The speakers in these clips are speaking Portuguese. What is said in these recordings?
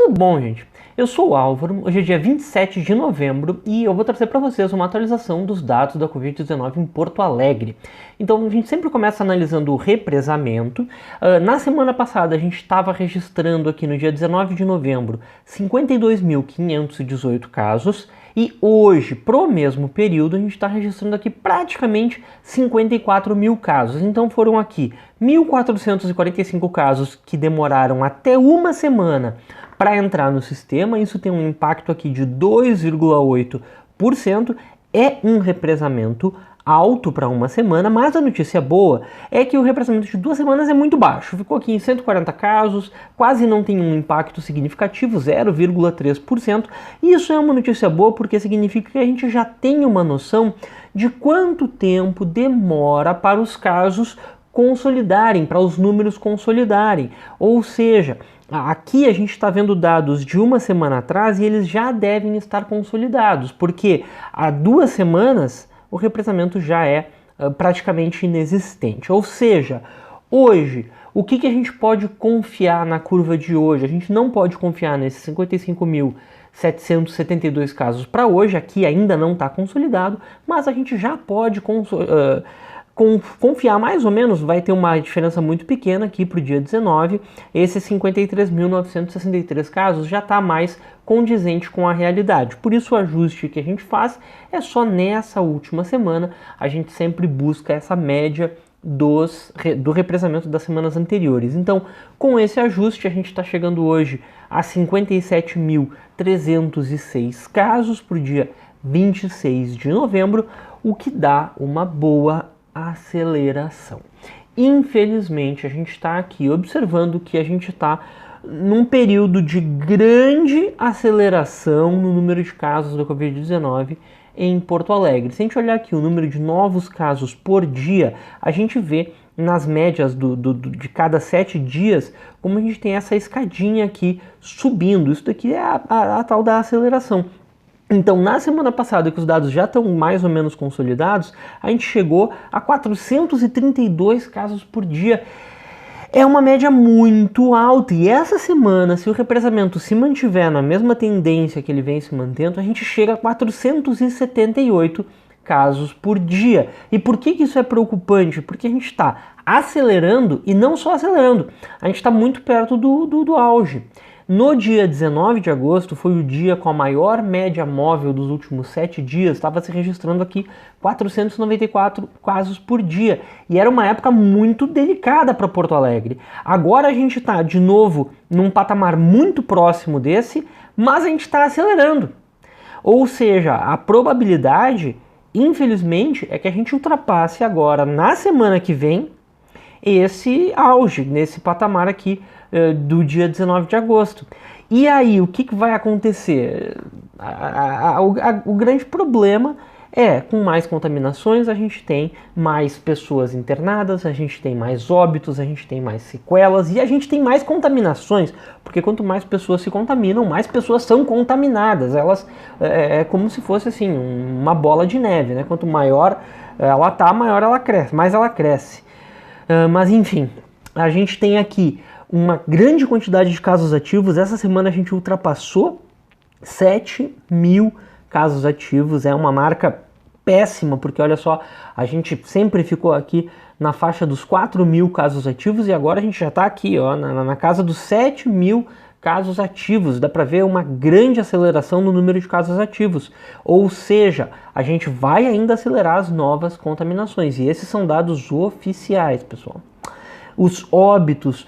Tudo bom, gente? Eu sou o Álvaro, hoje é dia 27 de novembro e eu vou trazer para vocês uma atualização dos dados da Covid-19 em Porto Alegre. Então a gente sempre começa analisando o represamento. Na semana passada a gente estava registrando aqui no dia 19 de novembro 52.518 casos e hoje, pro mesmo período, a gente está registrando aqui praticamente 54 mil casos. Então foram aqui 1.445 casos que demoraram até uma semana para entrar no sistema. Isso tem um impacto aqui de 2,8%. É um represamento alto para uma semana, mas a notícia boa é que o represamento de 2 semanas é muito baixo. Ficou aqui em 140 casos, quase não tem um impacto significativo, 0,3%. E isso é uma notícia boa porque significa que a gente já tem uma noção de quanto tempo demora para os casos consolidarem, para os números consolidarem. Ou seja, aqui a gente está vendo dados de uma semana atrás e eles já devem estar consolidados, porque há 2 semanas o represamento já é praticamente inexistente. Ou seja, hoje, o que a gente pode confiar na curva de hoje? A gente não pode confiar nesses 55.772 casos para hoje, aqui ainda não está consolidado, mas a gente já pode confiar mais ou menos, vai ter uma diferença muito pequena aqui para o dia 19, esses 53.963 casos já está mais condizente com a realidade. Por isso o ajuste que a gente faz é só nessa última semana, a gente sempre busca essa média do represamento das semanas anteriores. Então, com esse ajuste, a gente está chegando hoje a 57.306 casos para o dia 26 de novembro, o que dá uma boa aceleração. Infelizmente, a gente está aqui observando que a gente está num período de grande aceleração no número de casos da Covid-19 em Porto Alegre. Se a gente olhar aqui o número de novos casos por dia, a gente vê nas médias de cada 7 dias, como a gente tem essa escadinha aqui subindo. Isso daqui é a tal da aceleração. Então, na semana passada, que os dados já estão mais ou menos consolidados, a gente chegou a 432 casos por dia. É uma média muito alta. E essa semana, se o represamento se mantiver na mesma tendência que ele vem se mantendo, a gente chega a 478 casos por dia. E por que isso é preocupante? Porque a gente está acelerando e não só acelerando, a gente está muito perto do auge. No dia 19 de agosto foi o dia com a maior média móvel dos últimos 7 dias, estava se registrando aqui 494 casos por dia, e era uma época muito delicada para Porto Alegre. Agora a gente está de novo num patamar muito próximo desse, mas a gente está acelerando. Ou seja, a probabilidade, infelizmente, é que a gente ultrapasse agora, na semana que vem, esse auge, nesse patamar aqui do dia 19 de agosto. E aí, o que vai acontecer? O grande problema é, com mais contaminações, a gente tem mais pessoas internadas, a gente tem mais óbitos, a gente tem mais sequelas e a gente tem mais contaminações, porque quanto mais pessoas se contaminam, mais pessoas são contaminadas. Elas é como se fosse assim, uma bola de neve, né? Quanto maior ela tá, maior ela cresce, mais ela cresce. Mas enfim, a gente tem aqui uma grande quantidade de casos ativos. Essa semana a gente ultrapassou 7 mil casos ativos. É uma marca péssima, porque olha só, a gente sempre ficou aqui na faixa dos 4 mil casos ativos e agora a gente já está aqui ó, na casa dos 7 mil casos ativos. Dá para ver uma grande aceleração no número de casos ativos. Ou seja, a gente vai ainda acelerar as novas contaminações. E esses são dados oficiais, pessoal. Os óbitos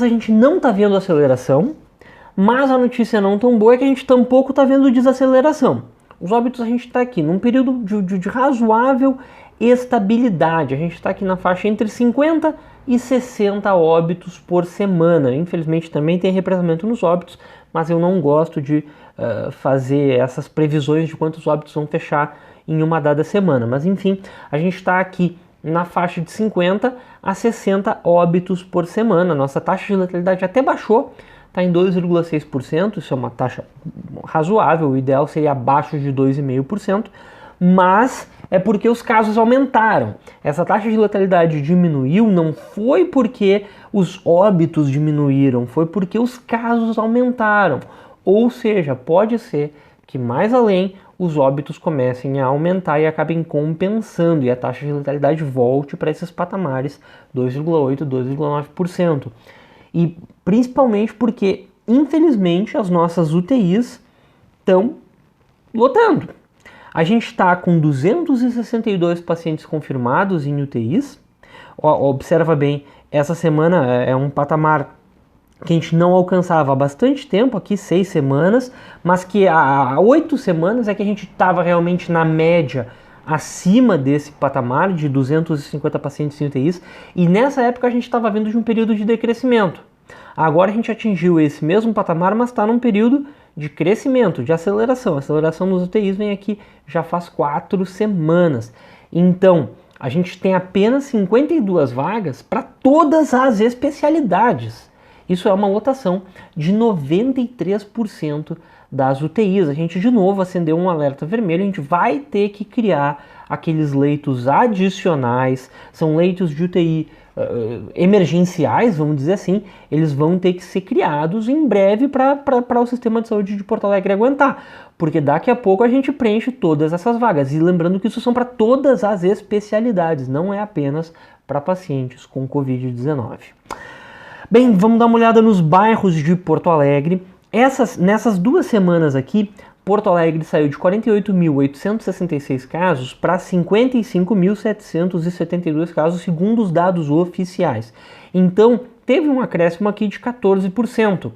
a gente não está vendo aceleração, mas a notícia não tão boa é que a gente tampouco está vendo desaceleração. Os óbitos a gente está aqui num período de razoável estabilidade. A gente está aqui na faixa entre 50 e 60 óbitos por semana. Infelizmente também tem represamento nos óbitos, mas eu não gosto de fazer essas previsões de quantos óbitos vão fechar em uma dada semana. Mas enfim, a gente está aqui na faixa de 50 a 60 óbitos por semana. Nossa taxa de letalidade até baixou, está em 2,6%, isso é uma taxa razoável, o ideal seria abaixo de 2,5%, mas é porque os casos aumentaram. Essa taxa de letalidade diminuiu não foi porque os óbitos diminuíram, foi porque os casos aumentaram. Ou seja, pode ser que mais além os óbitos comecem a aumentar e acabem compensando e a taxa de letalidade volte para esses patamares 2,8%, 2,9%. E principalmente porque, infelizmente, as nossas UTIs estão lotando. A gente está com 262 pacientes confirmados em UTIs. Observa bem, essa semana é um patamar que a gente não alcançava há bastante tempo, aqui 6 semanas, mas que há 8 semanas é que a gente estava realmente na média acima desse patamar de 250 pacientes em UTIs, e nessa época a gente estava vindo de um período de decrescimento. Agora a gente atingiu esse mesmo patamar, mas está num período de crescimento, de aceleração. A aceleração nos UTIs vem aqui já faz 4 semanas. Então, a gente tem apenas 52 vagas para todas as especialidades. Isso é uma lotação de 93% das UTIs. A gente de novo acendeu um alerta vermelho, a gente vai ter que criar aqueles leitos adicionais, são leitos de UTI emergenciais, vamos dizer assim, eles vão ter que ser criados em breve para o sistema de saúde de Porto Alegre aguentar, porque daqui a pouco a gente preenche todas essas vagas. E lembrando que isso são para todas as especialidades, não é apenas para pacientes com Covid-19. Bem, vamos dar uma olhada nos bairros de Porto Alegre. Nessas 2 semanas aqui, Porto Alegre saiu de 48.866 casos para 55.772 casos, segundo os dados oficiais. Então, teve um acréscimo aqui de 14%.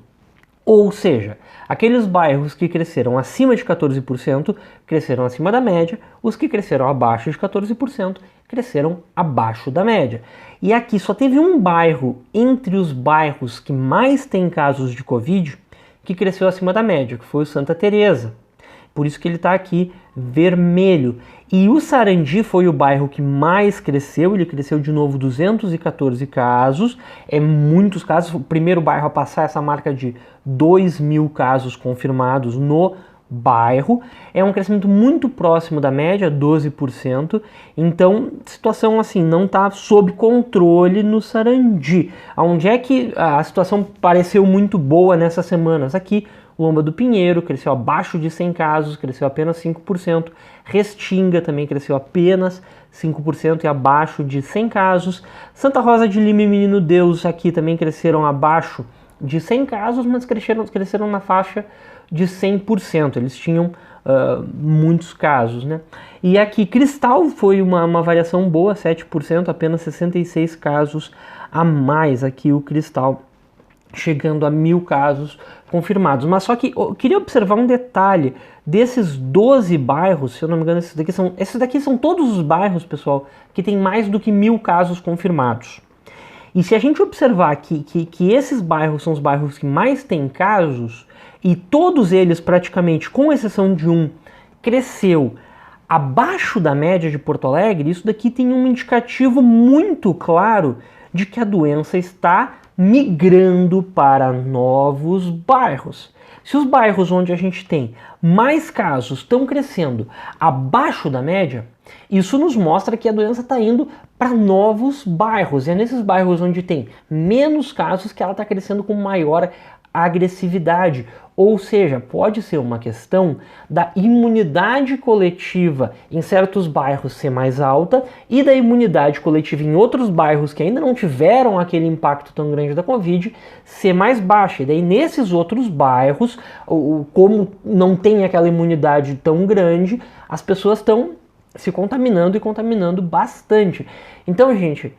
Ou seja, aqueles bairros que cresceram acima de 14% cresceram acima da média, os que cresceram abaixo de 14% cresceram abaixo da média. E aqui só teve um bairro entre os bairros que mais tem casos de Covid que cresceu acima da média, que foi o Santa Teresa. Por isso que ele está aqui vermelho. E o Sarandi foi o bairro que mais cresceu, ele cresceu de novo 214 casos, muitos casos, o primeiro bairro a passar essa marca de 2.000 casos confirmados no bairro, é um crescimento muito próximo da média, 12%, então situação assim, não está sob controle no Sarandi. Onde é que a situação pareceu muito boa nessas semanas? Aqui, Lomba do Pinheiro cresceu abaixo de 100 casos, cresceu apenas 5%. Restinga também cresceu apenas 5% e abaixo de 100 casos. Santa Rosa de Lima e Menino Deus aqui também cresceram abaixo de 100 casos, mas cresceram na faixa de 100%. Eles tinham muitos casos, né? E aqui Cristal foi uma variação boa, 7%, apenas 66 casos a mais aqui o Cristal, chegando a 1.000 casos confirmados. Mas só que eu queria observar um detalhe desses 12 bairros, se eu não me engano, esses daqui são todos os bairros, pessoal, que tem mais do que 1.000 casos confirmados. E se a gente observar que esses bairros são os bairros que mais têm casos, e todos eles praticamente, com exceção de um, cresceu abaixo da média de Porto Alegre, isso daqui tem um indicativo muito claro de que a doença está migrando para novos bairros. Se os bairros onde a gente tem mais casos estão crescendo abaixo da média, isso nos mostra que a doença está indo para novos bairros. E é nesses bairros onde tem menos casos que ela está crescendo com maior agressividade. Ou seja, pode ser uma questão da imunidade coletiva em certos bairros ser mais alta e da imunidade coletiva em outros bairros que ainda não tiveram aquele impacto tão grande da Covid ser mais baixa. E daí nesses outros bairros, como não tem aquela imunidade tão grande, as pessoas estão se contaminando e contaminando bastante. Então, gente,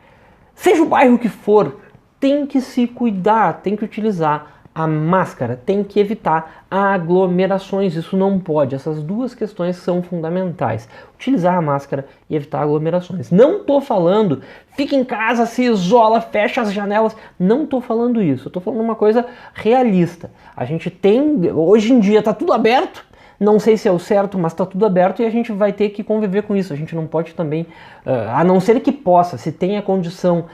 seja o bairro que for, tem que se cuidar, tem que utilizar a máscara, tem que evitar aglomerações, isso não pode. Essas duas questões são fundamentais. Utilizar a máscara e evitar aglomerações. Não estou falando, fica em casa, se isola, fecha as janelas. Não estou falando isso, eu estou falando uma coisa realista. A gente tem, hoje em dia está tudo aberto, não sei se é o certo, mas está tudo aberto e a gente vai ter que conviver com isso. A gente não pode também, a não ser que possa, se tem a condição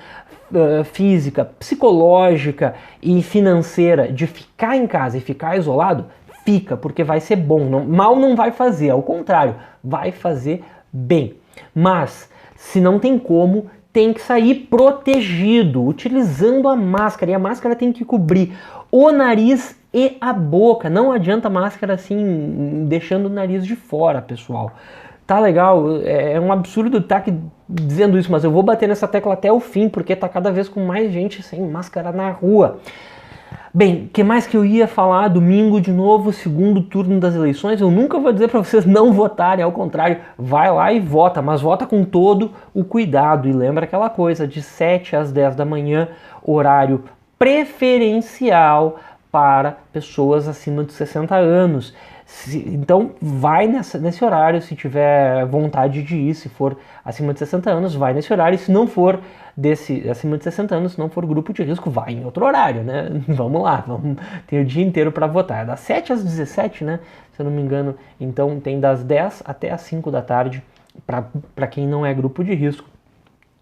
física, psicológica e financeira de ficar em casa e ficar isolado, fica, porque vai ser bom. Mal não vai fazer, ao contrário, vai fazer bem. Mas, se não tem como, tem que sair protegido, utilizando a máscara. E a máscara tem que cobrir o nariz e a boca. Não adianta máscara assim, deixando o nariz de fora, pessoal. Tá legal? É um absurdo estar aqui dizendo isso, mas eu vou bater nessa tecla até o fim, porque tá cada vez com mais gente sem máscara na rua. Bem, o que mais que eu ia falar? Domingo de novo, segundo turno das eleições. Eu nunca vou dizer para vocês não votarem, ao contrário, vai lá e vota, mas vota com todo o cuidado. E lembra aquela coisa, de 7 às 10 da manhã, horário preferencial para pessoas acima de 60 anos. Então vai nesse horário, se tiver vontade de ir, se for acima de 60 anos, vai nesse horário, se não for acima de 60 anos, se não for grupo de risco, vai em outro horário, né? Vamos lá, tem o dia inteiro para votar, é das 7 às 17, né? Se eu não me engano, então tem das 10 até as 5 da tarde para quem não é grupo de risco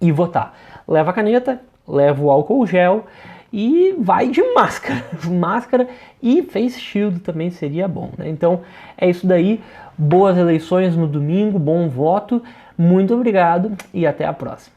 e votar. Leva a caneta, leva o álcool gel e vai de máscara. Máscara e face shield também seria bom, né? Então é isso daí. Boas eleições no domingo, bom voto. Muito obrigado e até a próxima.